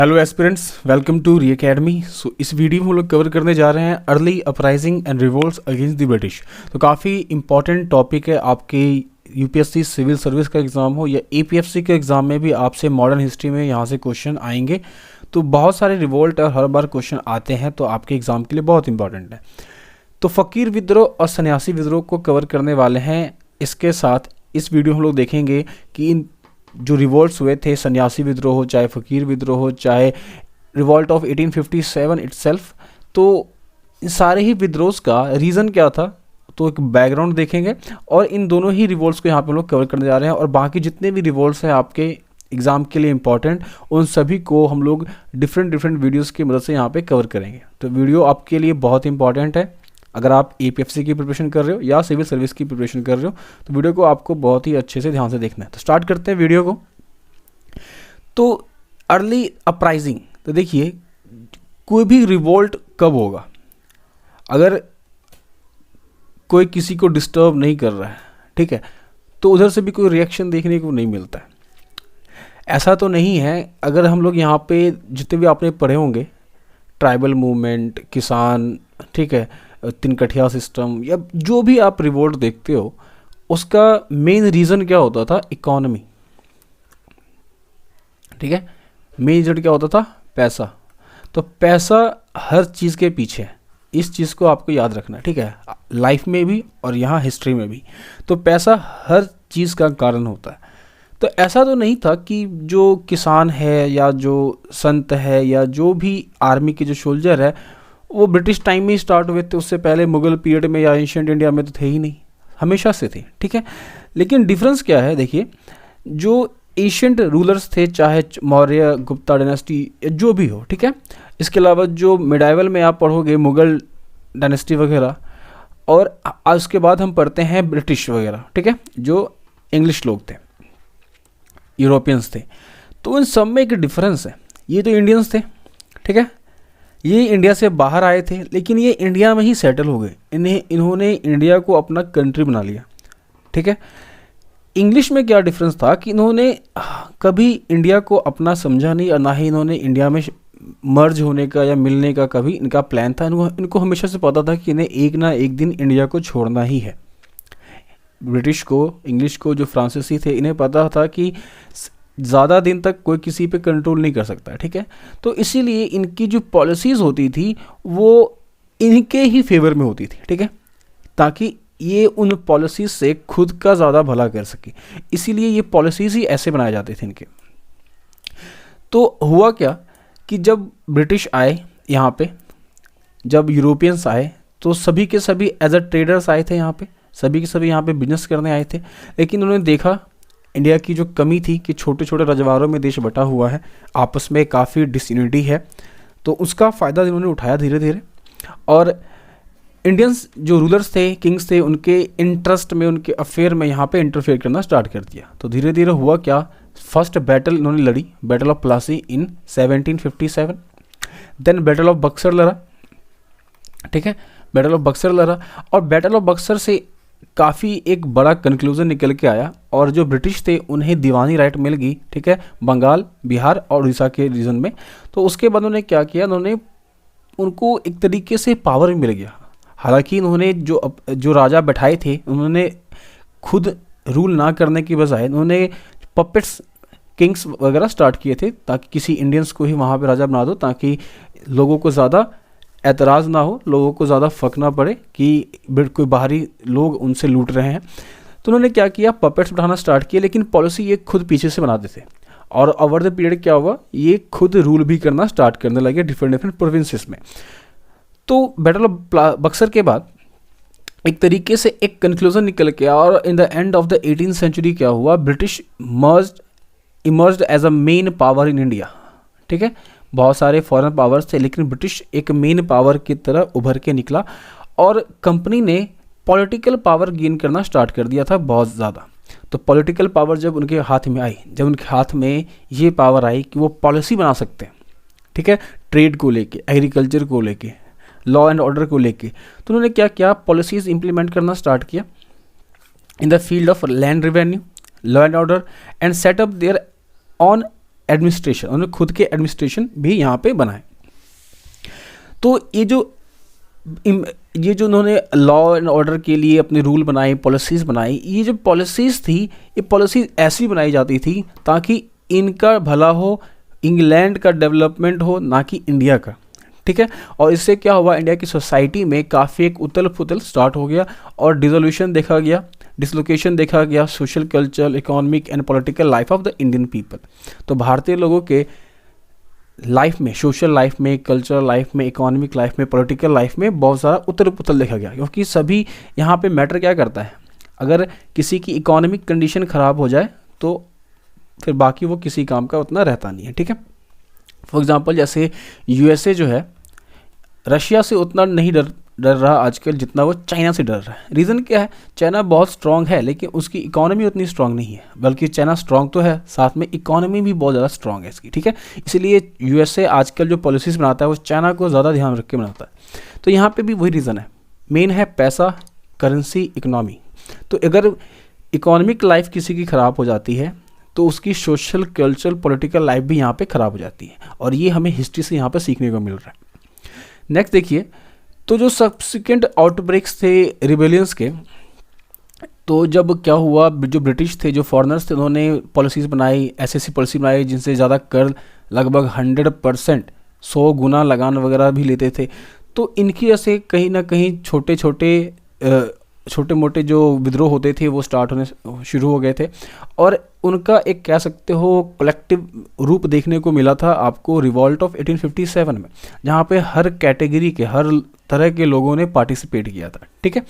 Hello aspirants, welcome to re academy. So इस video में हम लोग कवर करने जा रहे हैं early uprising and revolts against the British. तो काफ़ी इंपॉर्टेंट टॉपिक है। आपके यूपीएससी सिविल सर्विस का एग्ज़ाम हो या एपीएफसी के एग्ज़ाम में भी आपसे मॉडर्न हिस्ट्री में यहाँ से क्वेश्चन आएंगे। तो बहुत सारे रिवोल्ट और हर बार क्वेश्चन आते हैं, तो आपके एग्ज़ाम के लिए बहुत इंपॉर्टेंट है। तो फ़कीर विद्रोह और सन्यासी विद्रोह को कवर करने वाले हैं। इसके साथ इस वीडियो हम लोग देखेंगे कि इन जो रिवोल्ट्स हुए थे, सन्यासी विद्रोह हो, चाहे फ़कीर विद्रोह हो, चाहे रिवॉल्ट ऑफ 1857 इटसेल्फ, तो इन सारे ही विद्रोह का रीज़न क्या था, तो एक बैकग्राउंड देखेंगे। और इन दोनों ही रिवोल्ट्स को यहाँ पे हम लोग कवर करने जा रहे हैं। और बाकी जितने भी रिवोल्ट्स हैं आपके एग्ज़ाम के लिए इंपॉर्टेंट, उन सभी को हम लोग डिफरेंट वीडियोज़ की मदद से यहाँ पे कवर करेंगे। तो वीडियो आपके लिए बहुत इंपॉर्टेंट है। अगर आप एपीएफसी की प्रिपरेशन कर रहे हो या सिविल सर्विस की प्रिपरेशन कर रहे हो, तो वीडियो को आपको बहुत ही अच्छे से ध्यान से देखना है। तो स्टार्ट करते हैं वीडियो को। तो अर्ली अपराइजिंग, तो देखिए कोई भी रिवोल्ट कब होगा, अगर कोई किसी को डिस्टर्ब नहीं कर रहा है, ठीक है, तो उधर से भी कोई रिएक्शन देखने को नहीं मिलता है। ऐसा तो नहीं है। अगर हम लोग यहाँ पे जितने भी आपने पढ़े होंगे, ट्राइबल मूवमेंट, किसान, ठीक है, तिनकठिया सिस्टम, या जो भी आप रिवोल्ट देखते हो, उसका मेन रीज़न क्या होता था? इकोनॉमी, ठीक है। मेन रीज़न क्या होता था? पैसा। तो पैसा हर चीज़ के पीछे है। इस चीज़ को आपको याद रखना है, ठीक है, लाइफ में भी और यहाँ हिस्ट्री में भी। तो पैसा हर चीज़ का कारण होता है। तो ऐसा तो नहीं था कि जो किसान है या जो संत है या जो भी आर्मी के जो सोल्जर है वो ब्रिटिश टाइम में ही स्टार्ट हुए थे। उससे पहले मुगल पीरियड में या एंशिएंट इंडिया में तो थे ही नहीं, हमेशा से थे, ठीक है। लेकिन डिफरेंस क्या है? देखिए, जो एशियंट रूलर्स थे, चाहे मौर्य, गुप्ता डायनेस्टी, जो भी हो, ठीक है। इसके अलावा जो मिडाइवल में आप पढ़ोगे मुगल डायनेस्टी वगैरह, और उसके बाद हम पढ़ते हैं ब्रिटिश वगैरह, ठीक है, जो इंग्लिश लोग थे, यूरोपियंस थे। तो इन सब में एक डिफरेंस है। ये तो इंडियंस थे, ठीक है, ये इंडिया से बाहर आए थे, लेकिन ये इंडिया में ही सेटल हो गए। इन्होंने इंडिया को अपना कंट्री बना लिया, ठीक है। इंग्लिश में क्या डिफरेंस था कि इन्होंने कभी इंडिया को अपना समझा नहीं, और ना ही इन्होंने इंडिया में मर्ज होने का या मिलने का कभी इनका प्लान था। इनको हमेशा से पता था कि इन्हें एक ना एक दिन इंडिया को छोड़ना ही है। ब्रिटिश को, इंग्लिश को, जो फ्रांसीसी थे, इन्हें पता था कि ज़्यादा दिन तक कोई किसी पे कंट्रोल नहीं कर सकता, ठीक है। तो इसीलिए इनकी जो पॉलिसीज़ होती थी वो इनके ही फेवर में होती थी, ठीक है, ताकि ये उन पॉलिसीज़ से खुद का ज़्यादा भला कर सके। इसीलिए ये पॉलिसीज़ ही ऐसे बनाए जाते थे इनके। तो हुआ क्या कि जब ब्रिटिश आए यहाँ पे, जब यूरोपियंस आए, तो सभी के सभी एज अ ट्रेडर्स आए थे यहाँ पे, सभी के सभी यहाँ पे बिजनेस करने आए थे। लेकिन उन्होंने देखा इंडिया की जो कमी थी कि छोटे छोटे रजवाड़ों में देश बटा हुआ है, आपस में काफ़ी डिसयूनिटी है, तो उसका फ़ायदा इन्होंने उठाया धीरे धीरे। और इंडियंस जो रूलर्स थे, किंग्स थे, उनके इंटरेस्ट में, उनके अफेयर में यहाँ पे इंटरफेयर करना स्टार्ट कर दिया। तो धीरे धीरे हुआ क्या, फर्स्ट बैटल इन्होंने लड़ी, battle of Plassey in 1757। Then battle of Buxar लड़ा, ठीक है, बैटल ऑफ बक्सर लड़ा। और बैटल ऑफ बक्सर से काफ़ी एक बड़ा कंक्लूजन निकल के आया, और जो ब्रिटिश थे उन्हें दीवानी राइट मिल गई, ठीक है, बंगाल, बिहार और उड़ीसा के रीजन में। तो उसके बाद उन्होंने क्या किया, उन्होंने उनको एक तरीके से पावर मिल गया। हालांकि उन्होंने जो राजा बैठाए थे, उन्होंने खुद रूल ना करने की बजाय उन्होंने पपेट्स, किंग्स वगैरह स्टार्ट किए थे, ताकि किसी इंडियंस को ही वहाँ पे राजा बना दो, ताकि लोगों को ज़्यादा एतराज़ ना हो, लोगों को ज़्यादा फर्क ना पड़े कि कोई बाहरी लोग उनसे लूट रहे हैं। तो उन्होंने क्या किया, पपेट्स बैठाना स्टार्ट किया, लेकिन पॉलिसी ये खुद पीछे से बनाते थे। और ओवर द पीरियड क्या हुआ, ये खुद रूल भी करना स्टार्ट करने लगे डिफरेंट प्रोविंसेस में। तो बैटल ऑफ बक्सर के बाद एक तरीके से एक कंक्लूजन निकल के, और in the end of the 18th century क्या हुआ, British emerged as a main power in India, ठीक है। बहुत सारे फॉरेन पावर्स थे, लेकिन ब्रिटिश एक मेन पावर की तरह उभर के निकला। और कंपनी ने पॉलिटिकल पावर गेन करना स्टार्ट कर दिया था बहुत ज़्यादा। तो पॉलिटिकल पावर जब उनके हाथ में आई, जब उनके हाथ में ये पावर आई कि वो पॉलिसी बना सकते हैं, ठीक है, ट्रेड को लेके, एग्रीकल्चर को लेके, लॉ एंड ऑर्डर को लेके, तो उन्होंने क्या किया, पॉलिसीज़ इंप्लीमेंट करना स्टार्ट किया in the field of land revenue, law and order, and set up their own administration, उन्होंने खुद के एडमिनिस्ट्रेशन भी यहाँ पे बनाए। तो ये जो उन्होंने लॉ एंड ऑर्डर के लिए अपने रूल बनाए, पॉलिसीज़ बनाई, ये जो पॉलिसीज़ थी, ये पॉलिसीज़ ऐसी बनाई जाती थी ताकि इनका भला हो, इंग्लैंड का डेवलपमेंट हो, ना कि इंडिया का, ठीक है। और इससे क्या हुआ, इंडिया की सोसाइटी में काफ़ी एक उथल पुथल स्टार्ट हो गया और डिसोल्यूशन देखा गया, डिसलोकेशन देखा गया, social, cultural, economic and political life of the Indian people. तो भारतीय लोगों के लाइफ में, सोशल लाइफ में, कल्चरल लाइफ में, इकोनॉमिक लाइफ में, पॉलिटिकल लाइफ में बहुत सारा उथल पुथल देखा गया, क्योंकि सभी यहाँ पे मैटर क्या करता है, अगर किसी की इकोनॉमिक कंडीशन ख़राब हो जाए तो फिर बाकी वो किसी काम का उतना रहता नहीं है, ठीक है। फॉर एग्जांपल जैसे यूएसए जो है रशिया से उतना नहीं डर रहा आजकल जितना वो चाइना से डर रहा है। रीज़न क्या है, चाइना बहुत स्ट्रांग है लेकिन उसकी इकोनॉमी उतनी स्ट्रांग नहीं है, बल्कि चाइना स्ट्रांग तो है, साथ में इकोनॉमी भी बहुत ज़्यादा स्ट्रांग है इसकी, ठीक है। इसलिए यूएसए आजकल जो पॉलिसीज़ बनाता है वो चाइना को ज़्यादा ध्यान रख के बनाता है। तो यहाँ पे भी वही रीज़न है, मेन है पैसा, करेंसी, इकोनॉमी। तो अगर इकोनॉमिक लाइफ किसी की ख़राब हो जाती है तो उसकी सोशल, कल्चरल, पॉलिटिकल लाइफ भी यहाँ पे ख़राब हो जाती है, और ये हमें हिस्ट्री से यहाँ पे सीखने को मिल रहा है। नेक्स्ट देखिए, तो जो सब्सिक्वेंट आउटब्रेक्स थे रिबेलियंस के, तो जब क्या हुआ, जो ब्रिटिश थे, जो फॉरेनर्स थे, उन्होंने पॉलिसीज़ बनाई, ऐसी पॉलिसी बनाई जिनसे ज़्यादा कर लगभग 100%, 100 गुना लगान वगैरह भी लेते थे। तो इनकी वजह से कहीं ना कहीं छोटे मोटे जो विद्रोह होते थे वो स्टार्ट होने शुरू हो गए थे, और उनका एक कह सकते हो कलेक्टिव रूप देखने को मिला था आपको रिवॉल्ट ऑफ 1857 में, जहाँ पे हर कैटेगरी के, हर तरह के लोगों ने पार्टिसिपेट किया था, ठीक है।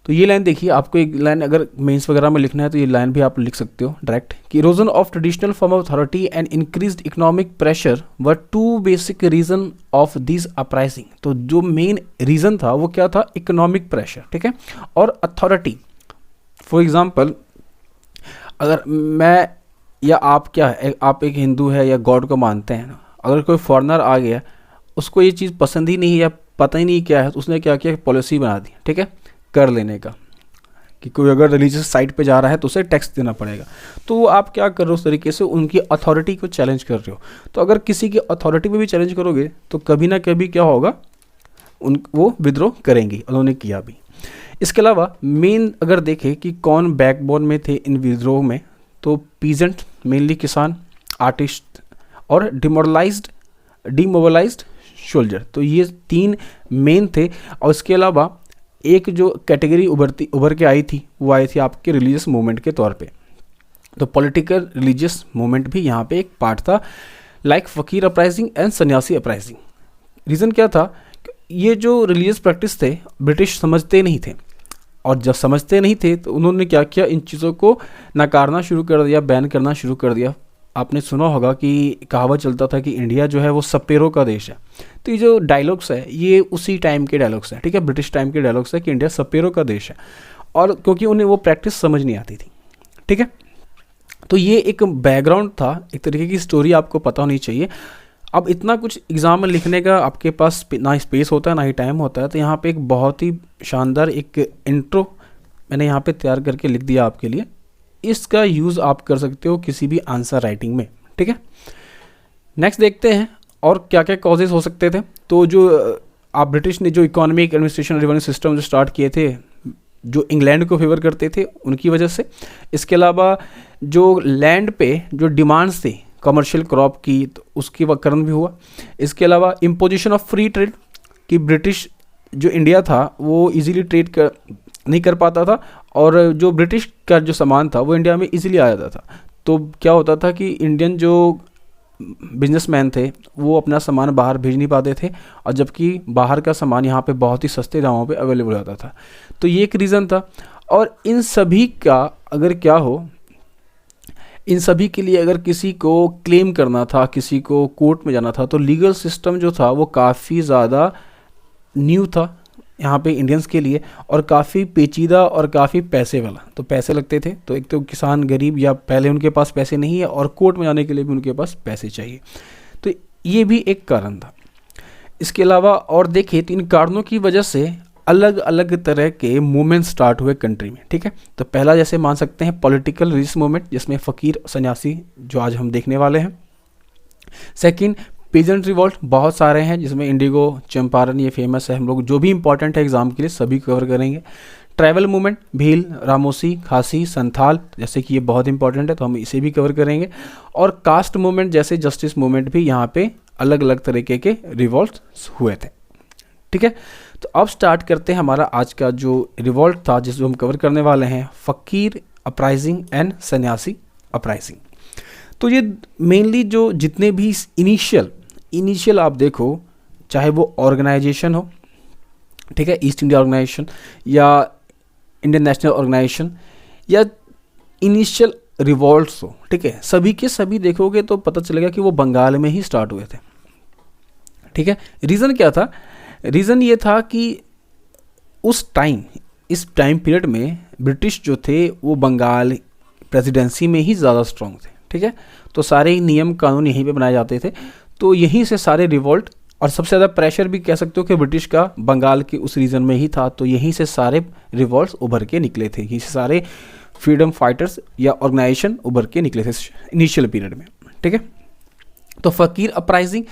तो ये लाइन देखिए, आपको एक लाइन अगर मेंस वगैरह में लिखना है तो ये लाइन भी आप लिख सकते हो डायरेक्ट, कि erosion of traditional form of authority and increased economic pressure were two basic reason of this uprising. तो जो मेन रीज़न था वो क्या था, इकोनॉमिक प्रेशर, ठीक है, और अथॉरिटी। फॉर एग्जाम्पल अगर मैं या आप क्या है, आप एक हिंदू है या गॉड को मानते हैं, अगर कोई फॉरेनर आ गया, उसको ये चीज़ पसंद ही नहीं है या पता ही नहीं क्या है, तो उसने क्या किया, पॉलिसी बना दी, ठीक है, कर लेने का, कि कोई अगर रिलीजियस साइट पे जा रहा है तो उसे टैक्स देना पड़ेगा। तो आप क्या कर रहे हो, उस तरीके से उनकी अथॉरिटी को चैलेंज कर रहे हो। तो अगर किसी की अथॉरिटी पे भी चैलेंज करोगे तो कभी ना कभी क्या होगा, वो विद्रोह करेंगे, उन्होंने किया भी। इसके अलावा मेन अगर देखें कि कौन बैकबोन में थे इन विद्रोह में, तो पीजेंट, मेनली किसान, आर्टिस्ट और डिमोबलाइज्ड सोल्जर। तो ये 3 मेन थे। और इसके अलावा एक जो कैटेगरी उभर के आई थी वो आई थी आपके रिलीजियस मूवमेंट के तौर पे। तो पॉलिटिकल रिलीजियस मूवमेंट भी यहाँ पे एक पार्ट था, लाइक फ़कीर अपराइजिंग एंड सन्यासी अपराइजिंग। रीज़न क्या था, ये जो रिलीजियस प्रैक्टिस थे ब्रिटिश समझते नहीं थे, और जब समझते नहीं थे तो उन्होंने क्या किया, इन चीज़ों को नकारना शुरू कर दिया, बैन करना शुरू कर दिया। आपने सुना होगा कि कहावत चलता था कि इंडिया जो है वो सपेरों का देश है। तो ये जो डायलॉग्स है ये उसी टाइम के डायलॉग्स हैं, ठीक है, ब्रिटिश टाइम के डायलॉग्स है कि इंडिया सपेरों का देश है, और क्योंकि उन्हें वो प्रैक्टिस समझ नहीं आती थी, ठीक है। तो ये एक बैकग्राउंड था, एक तरीके की स्टोरी आपको पता होनी चाहिए। अब इतना कुछ एग्ज़ाम में लिखने का आपके पास ना स्पेस होता है ना ही टाइम होता है, तो यहाँ पे एक बहुत ही शानदार एक इंट्रो मैंने यहाँ पे तैयार करके लिख दिया आपके लिए। इसका यूज़ आप कर सकते हो किसी भी आंसर राइटिंग में, ठीक है। नेक्स्ट देखते हैं और क्या क्या कॉजेज़ हो सकते थे। तो जो आप ब्रिटिश ने जो इकोनॉमिक, एडमिनिस्ट्रेशन, रेवेन्यू सिस्टम जो स्टार्ट किए थे, जो इंग्लैंड को फेवर करते थे, उनकी वजह से। इसके अलावा जो लैंड पे जो डिमांड्स थी कमर्शियल क्रॉप की, तो उसकी कारण भी हुआ। इसके अलावा इम्पोजिशन ऑफ फ्री ट्रेड, कि ब्रिटिश जो इंडिया था वो इजीली ट्रेड नहीं कर पाता था, और जो ब्रिटिश का जो सामान था वो इंडिया में इजीली आ जाता था। तो क्या होता था कि इंडियन जो बिजनेसमैन थे वो अपना सामान बाहर भेज नहीं पाते थे, और जबकि बाहर का सामान यहाँ पे बहुत ही सस्ते दामों पे अवेलेबल होता था। तो ये एक रीज़न था। और इन सभी का अगर क्या हो, इन सभी के लिए अगर किसी को क्लेम करना था, किसी को कोर्ट में जाना था, तो लीगल सिस्टम जो था वो काफ़ी ज़्यादा न्यू था यहाँ पे इंडियंस के लिए, और काफ़ी पेचीदा और काफ़ी पैसे वाला। तो पैसे लगते थे, तो एक तो किसान गरीब या पहले उनके पास पैसे नहीं है, और कोर्ट में जाने के लिए भी उनके पास पैसे चाहिए। तो ये भी एक कारण था। इसके अलावा और देखें तो इन कारणों की वजह से अलग अलग तरह के मूवमेंट स्टार्ट हुए कंट्री में, ठीक है। तो पहला जैसे मान सकते हैं पॉलिटिकल रिलीजियस मूवमेंट, जिसमें फ़कीर सन्यासी जो आज हम देखने वाले हैं। सेकंड, पीजेंट रिवॉल्ट, बहुत सारे हैं जिसमें इंडिगो, चंपारण, ये फेमस है, हम लोग जो भी इंपॉर्टेंट है एग्जाम के लिए सभी कवर करेंगे। ट्राइबल मूवमेंट, भील, रामोसी, खासी, संथाल, जैसे कि ये बहुत इंपॉर्टेंट है तो हम इसे भी कवर करेंगे। और कास्ट मूवमेंट जैसे जस्टिस मूवमेंट भी यहाँ पे अलग अलग तरीके के रिवॉल्ट हुए थे, ठीक है। तो अब स्टार्ट करते हैं हमारा आज का जो रिवॉल्ट था जिसको हम कवर करने वाले हैं, फ़कीर अपराइजिंग एंड सन्यासी अपराइजिंग। तो ये मेनली जो जितने भी इनिशियल आप देखो, चाहे वो ऑर्गेनाइजेशन हो, ठीक है, ईस्ट इंडिया ऑर्गेनाइजेशन या इंडियन नेशनल ऑर्गेनाइजेशन या इनिशियल रिवॉल्ट्स हो, ठीक है, सभी के सभी देखोगे तो पता चलेगा कि वो बंगाल में ही स्टार्ट हुए थे, ठीक है। रीज़न क्या था? रीज़न ये था कि इस टाइम पीरियड में ब्रिटिश जो थे वो बंगाल प्रेसिडेंसी में ही ज़्यादा स्ट्रॉन्ग थे, ठीक है। तो सारे नियम कानून यहीं पे बनाए जाते थे, तो यहीं से सारे रिवॉल्ट, और सबसे ज़्यादा प्रेशर भी कह सकते हो कि ब्रिटिश का बंगाल के उस रीजन में ही था, तो यहीं से सारे रिवॉल्ट्स उभर के निकले थे, यहीं से सारे फ्रीडम फाइटर्स या ऑर्गेनाइजेशन उभर के निकले थे इनिशियल पीरियड में, ठीक है। तो फ़कीर अपराइजिंग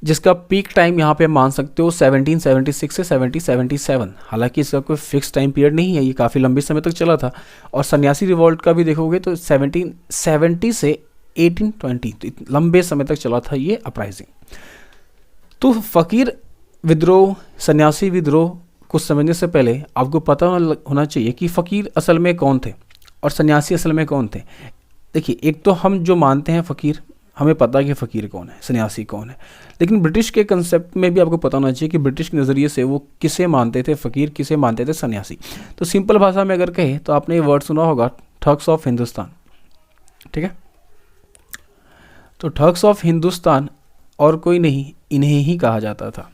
जिसका पीक टाइम यहाँ पे मान सकते हो 1776 से 1777, हालांकि इसका कोई फिक्स टाइम पीरियड नहीं है, ये काफ़ी लंबे समय तक चला था। और सन्यासी रिवॉल्ट का भी देखोगे तो 1770 से 1820, तो लंबे समय तक चला था ये अपराइजिंग। तो फ़कीर विद्रोह, सन्यासी विद्रोह को समझने से पहले आपको पता होना चाहिए कि फ़कीर असल में कौन थे और सन्यासी असल में कौन थे। देखिए, एक तो हम जो मानते हैं फ़कीर, हमें पता है कि फ़कीर कौन है, सन्यासी कौन है, लेकिन ब्रिटिश के कंसेप्ट में भी आपको पता होना चाहिए कि ब्रिटिश के नज़रिए से वो किसे मानते थे फ़कीर, किसे मानते थे सन्यासी। तो सिंपल भाषा में अगर कहें तो आपने ये वर्ड सुना होगा, ठग्स ऑफ हिंदुस्तान, ठीक है। तो ठग्स ऑफ हिंदुस्तान और कोई नहीं, इन्हें ही कहा जाता था,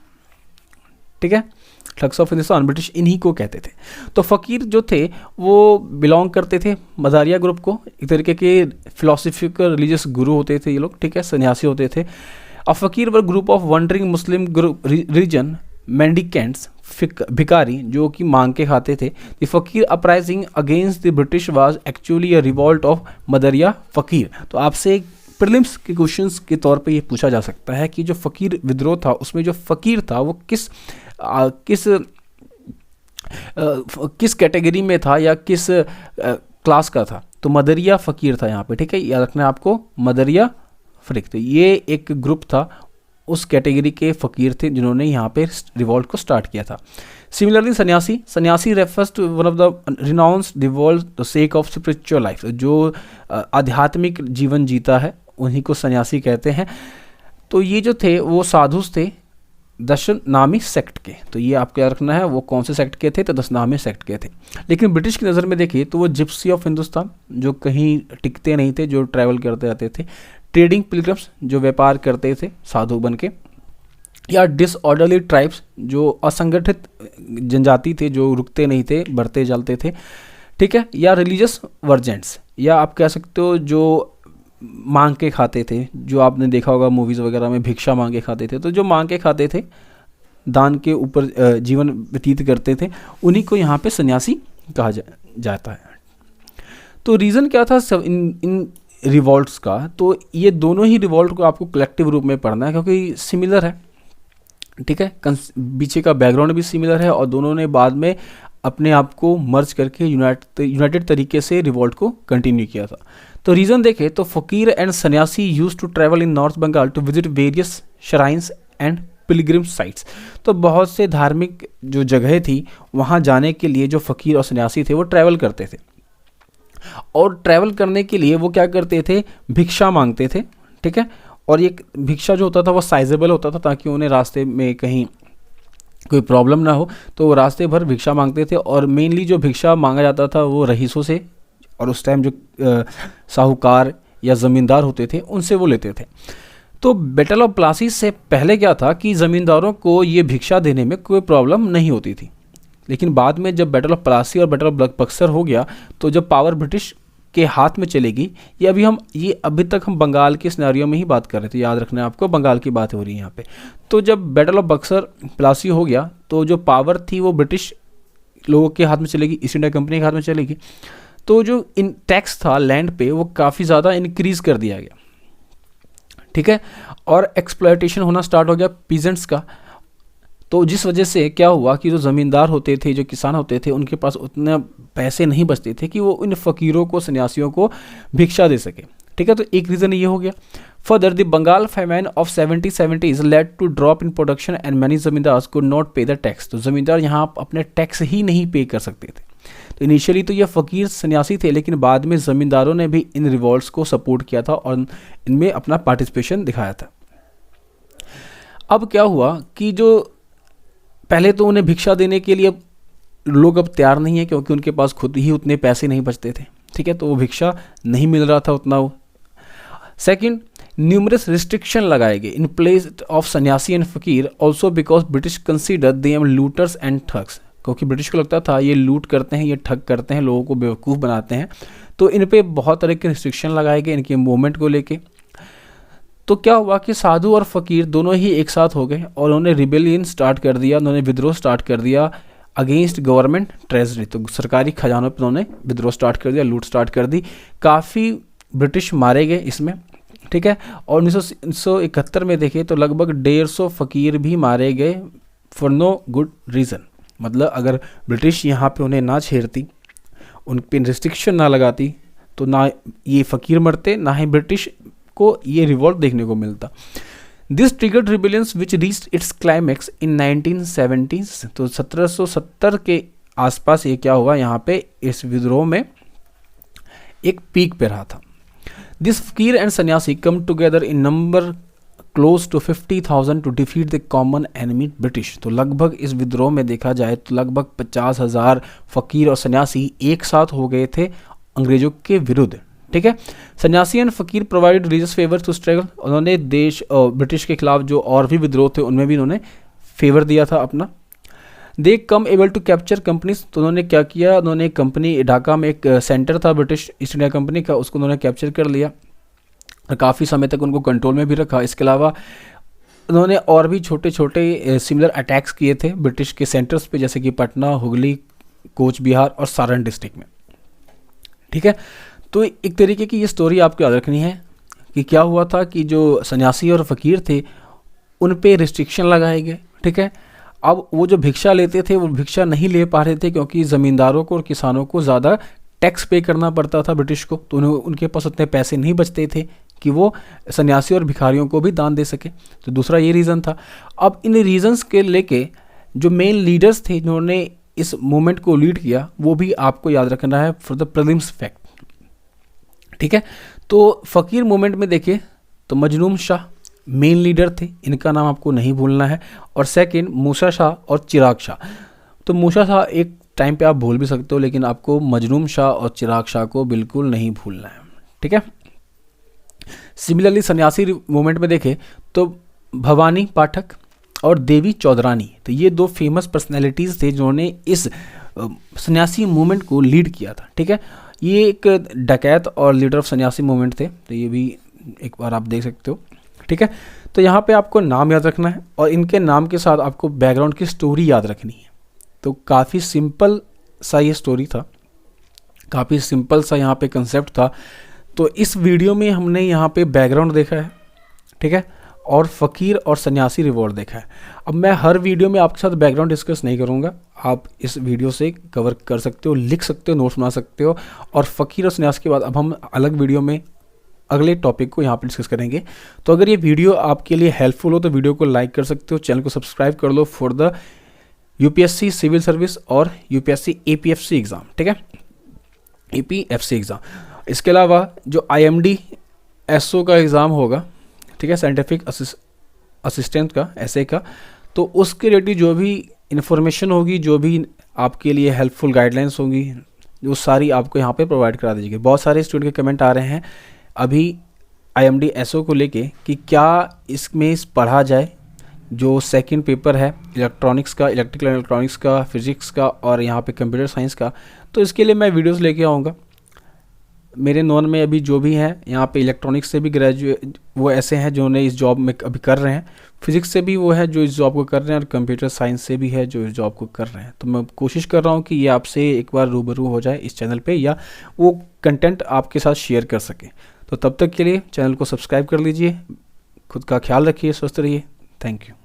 ठीक है। ठग्स ऑफ हिंदुस्तान ब्रिटिश इन्हीं को कहते थे। तो फ़कीर जो थे वो बिलोंग करते थे मदारिया ग्रुप को, एक तरीके के फिलोसफिकल रिलीजियस गुरु होते थे ये लोग, ठीक है, सन्यासी होते थे। और फ़कीर were group of wandering Muslim group religion mendicants, भिकारी जो कि मांग के खाते थे। द फ़कीर uprising against the British was actually a revolt of Madariya फ़कीर। तो आपसे प्रीलिम्स के क्वेश्चंस के तौर पे ये पूछा जा सकता है कि जो फ़कीर विद्रोह था उसमें जो फ़कीर था वो किस कैटेगरी में था या किस क्लास का था। तो मदरिया फ़कीर था यहाँ पे, ठीक है, याद रखना है आपको, मदरिया फ़कीर। तो ये एक ग्रुप था, उस कैटेगरी के फ़कीर थे जिन्होंने यहाँ पे रिवॉल्ट को स्टार्ट किया था। Similarly sannyasi refers to one of the renounced revolt the sake of spiritual life, जो आध्यात्मिक जीवन जीता है उन्हीं को सन्यासी कहते हैं। तो ये जो थे वो साधुस थे दशनामी सेक्ट के। तो ये आपको याद रखना है वो कौन से सेक्ट के थे, तो दशनामी सेक्ट के थे। लेकिन ब्रिटिश की नज़र में देखिए तो वो जिप्सी ऑफ हिंदुस्तान, जो कहीं टिकते नहीं थे, जो ट्रैवल करते रहते थे। ट्रेडिंग पिलग्रिम्स, जो व्यापार करते थे साधु बन के। या डिसऑर्डरली ट्राइब्स, जो असंगठित जनजाति थे, जो रुकते नहीं थे, बढ़ते चलते थे, ठीक है। या रिलीजियस वर्जेंट्स, या आप कह सकते हो जो मांग के खाते थे, जो आपने देखा होगा मूवीज़ वगैरह में, भिक्षा मांग के खाते थे। तो जो मांग के खाते थे, दान के ऊपर जीवन व्यतीत करते थे, उन्हीं को यहाँ पे सन्यासी कहा जाता है। तो रीज़न क्या था सब इन रिवॉल्ट्स का? तो ये दोनों ही रिवॉल्ट को आपको कलेक्टिव रूप में पढ़ना है क्योंकि सिमिलर है, ठीक है, पीछे का बैकग्राउंड भी सिमिलर है और दोनों ने बाद में अपने आप को मर्ज करके यूनाइटेड तरीके से रिवॉल्ट को कंटिन्यू किया था। तो रीज़न देखें तो fakir and sannyasi use to travel in north Bengal to visit various shrines and pilgrim sites. तो बहुत से धार्मिक जो जगह थी वहाँ जाने के लिए जो फ़कीर और सन्यासी थे वो ट्रैवल करते थे, और ट्रैवल करने के लिए वो क्या करते थे, भिक्षा मांगते थे, ठीक है। और ये भिक्षा जो होता था वो साइजेबल होता था ताकि उन्हें रास्ते में कहीं कोई प्रॉब्लम ना हो, तो वो रास्ते भर भिक्षा मांगते थे। और मेनली जो भिक्षा मांगा जाता था वो रईसों से, और उस टाइम जो साहूकार या ज़मींदार होते थे उनसे वो लेते थे। तो बैटल ऑफ प्लासी से पहले क्या था कि ज़मींदारों को ये भिक्षा देने में कोई प्रॉब्लम नहीं होती थी, लेकिन बाद में जब बैटल ऑफ प्लासी और बैटल ऑफ बक्सर हो गया तो जब पावर ब्रिटिश के हाथ में चलेगी, ये अभी तक हम बंगाल के सिनेरियो में ही बात कर रहे थे, याद रखना है आपको, बंगाल की बात हो रही है यहाँ पे। तो जब बैटल ऑफ बक्सर प्लासी हो गया तो जो पावर थी वो ब्रिटिश लोगों के हाथ में चलेगी, ईस्ट इंडिया कंपनी के हाथ में चलेगी। तो जो इन टैक्स था लैंड पे वो काफ़ी ज़्यादा इंक्रीज़ कर दिया गया, ठीक है, और एक्सप्लॉयटेशन होना स्टार्ट हो गया पीजेंट्स का। तो जिस वजह से क्या हुआ कि जो ज़मींदार होते थे, जो किसान होते थे, उनके पास उतने पैसे नहीं बचते थे कि वो इन फ़कीरों को, सन्यासियों को भिक्षा दे सके, ठीक है। तो एक रीज़न ये हो गया। Further the Bengal famine of 70s led to drop in production and many zamindars could not pay the tax। तो ज़मींदार यहाँ अपने टैक्स ही नहीं पे कर सकते थे। तो इनिशियली तो ये फ़कीर सन्यासी थे, लेकिन बाद में ज़मींदारों ने भी इन रिवॉल्ट्स को सपोर्ट किया था और इनमें अपना पार्टिसिपेशन दिखाया था। अब क्या हुआ कि जो पहले तो उन्हें भिक्षा देने के लिए लोग अब तैयार नहीं है, क्योंकि उनके पास खुद ही उतने पैसे नहीं बचते थे, ठीक है, तो वो भिक्षा नहीं मिल रहा था उतना वो। सेकंड, न्यूमरस रिस्ट्रिक्शन लगाए गए इन प्लेस ऑफ सन्यासी एंड फकीर, also because British consider them looters and thugs, क्योंकि ब्रिटिश को लगता था ये लूट करते हैं, ये ठग करते हैं, लोगों को बेवकूफ़ बनाते हैं। तो इन पे बहुत तरह के रिस्ट्रिक्शन लगाए गए इनके मूवमेंट को लेके। तो क्या हुआ कि साधु और फकीर दोनों ही एक साथ हो गए और उन्होंने रिबेलियन स्टार्ट कर दिया, उन्होंने विद्रोह स्टार्ट कर दिया अगेंस्ट गवर्नमेंट ट्रेजरी। तो सरकारी खजानों पर उन्होंने विद्रोह स्टार्ट कर दिया, लूट स्टार्ट कर दी। काफ़ी ब्रिटिश मारे गए इसमें, ठीक है। और 1971 में देखें तो लगभग 150 फकीर भी मारे गए फॉर नो गुड रीज़न। मतलब अगर ब्रिटिश यहाँ पे उन्हें ना छेड़ती, उन पर रिस्ट्रिक्शन ना लगाती, तो ना ये फ़कीर मरते, ना ही ब्रिटिश को ये रिवॉल्ट देखने को मिलता। This triggered rebellions which reached it's climax in 1970s। तो 1770 के आसपास ये क्या हुआ, यहाँ पे इस विद्रोह में एक पीक पे रहा था। This fakir and sannyasi come together in number close to 50,000 to defeat the common enemy British. तो लगभग इस विद्रोह में देखा जाए तो लगभग 50,000 फकीर और सन्यासी एक साथ हो गए थे अंग्रेजों के विरुद्ध, ठीक है। Sannyasi and fakir provide religious favour to struggle. उन्होंने देश ब्रिटिश के खिलाफ जो और भी विद्रोह थे उनमें भी उन्होंने फेवर दिया था अपना। दे कम एबल टू कैप्चर कंपनीज। तो उन्होंने क्या किया, उन्होंने कंपनी ढाका में एक सेंटर था ब्रिटिश ईस्ट इंडिया कंपनी का, उसको उन्होंने कैप्चर कर लिया और काफ़ी समय तक उनको कंट्रोल में भी रखा। इसके अलावा उन्होंने और भी छोटे छोटे सिमिलर अटैक्स किए थे ब्रिटिश के सेंटर्स पे, जैसे कि पटना, हुगली, कोच बिहार और सारण डिस्ट्रिक्ट में, ठीक है। तो एक तरीके की ये स्टोरी आपको याद रखनी है कि क्या हुआ था कि जो सन्यासी और फकीर थे उन पे रिस्ट्रिक्शन लगाए गए, ठीक है। अब वो जो भिक्षा लेते थे वो भिक्षा नहीं ले पा रहे थे, क्योंकि ज़मींदारों को और किसानों को ज़्यादा टैक्स पे करना पड़ता था ब्रिटिश को, तो उनके पास उतने पैसे नहीं बचते थे कि वो सन्यासी और भिखारियों को भी दान दे सके। तो दूसरा ये रीज़न था। अब इन रीजंस के लेके जो मेन लीडर्स थे जिन्होंने इस मूवमेंट को लीड किया, वो भी आपको याद रखना है फॉर द प्रीलिम्स फैक्ट, ठीक है। तो फ़कीर मूवमेंट में देखें तो मजनून शाह मेन लीडर थे, इनका नाम आपको नहीं भूलना है। और सेकंड मूसा शाह और चिराग शाह। तो मूसा शाह एक टाइम पे आप भूल भी सकते हो, लेकिन आपको मजनून शाह और चिराग शाह को बिल्कुल नहीं भूलना है, ठीक है। सिमिलरली सन्यासी मूवमेंट में देखें तो भवानी पाठक और देवी चौधरानी, तो ये दो फेमस पर्सनैलिटीज़ थे जिन्होंने इस सन्यासी मूवमेंट को लीड किया था, ठीक है। ये एक डकैत और लीडर ऑफ सन्यासी मूवमेंट थे, तो ये भी एक बार आप देख सकते हो, ठीक है। तो यहाँ पे आपको नाम याद रखना है और इनके नाम के साथ आपको बैकग्राउंड की स्टोरी याद रखनी है। तो काफ़ी सिंपल सा ये स्टोरी था, काफ़ी सिंपल सा यहाँ पे कंसेप्ट था। तो इस वीडियो में हमने यहाँ पे बैकग्राउंड देखा है, ठीक है, और फ़कीर और सन्यासी रिवॉल्ट देखा है। अब मैं हर वीडियो में आपके साथ बैकग्राउंड डिस्कस नहीं करूँगा, आप इस वीडियो से कवर कर सकते हो, लिख सकते हो, नोट्स बना सकते हो। और फ़कीर और सन्यासी के बाद अब हम अलग वीडियो में अगले टॉपिक को यहाँ पर डिस्कस करेंगे। तो अगर ये वीडियो आपके लिए हेल्पफुल हो तो वीडियो को लाइक कर सकते हो, चैनल को सब्सक्राइब कर लो for the UPSC civil service और यूपीएससी एपीएफसी एग्ज़ाम, ठीक है, एपीएफसी एग्ज़ाम। इसके अलावा जो आईएमडी एसओ का एग्ज़ाम होगा, ठीक है, साइंटिफिक असिस्टेंट का, एसए का, तो उसके रिलेटेड जो भी इन्फॉर्मेशन होगी, जो भी आपके लिए हेल्पफुल गाइडलाइंस होंगी, वो सारी आपको यहाँ पे प्रोवाइड करा दीजिएगी। बहुत सारे स्टूडेंट के कमेंट आ रहे हैं अभी आईएमडी एसओ को लेके कि क्या इसमें पढ़ा जाए। जो सेकंड पेपर है इलेक्ट्रॉनिक्स का, इलेक्ट्रिकल एंड इलेक्ट्रॉनिक्स का, फिजिक्स का और यहाँ पे कंप्यूटर साइंस का, तो इसके लिए मैं वीडियोस लेके आऊँगा। मेरे नॉन में अभी जो भी हैं यहाँ पे इलेक्ट्रॉनिक्स से भी ग्रेजुएट वो ऐसे हैं जो ने इस जॉब में अभी कर रहे हैं, फिजिक्स से भी वो है जो इस जॉब को कर रहे हैं, और कंप्यूटर साइंस से भी है जो इस जॉब को कर रहे हैं। तो मैं कोशिश कर रहा हूँ कि ये आपसे एक बार रूबरू हो जाए इस चैनल पे, या वो कंटेंट आपके साथ शेयर कर सके। तो तब तक के लिए चैनल को सब्सक्राइब कर लीजिए, खुद का ख्याल रखिए, स्वस्थ रहिए। Thank you.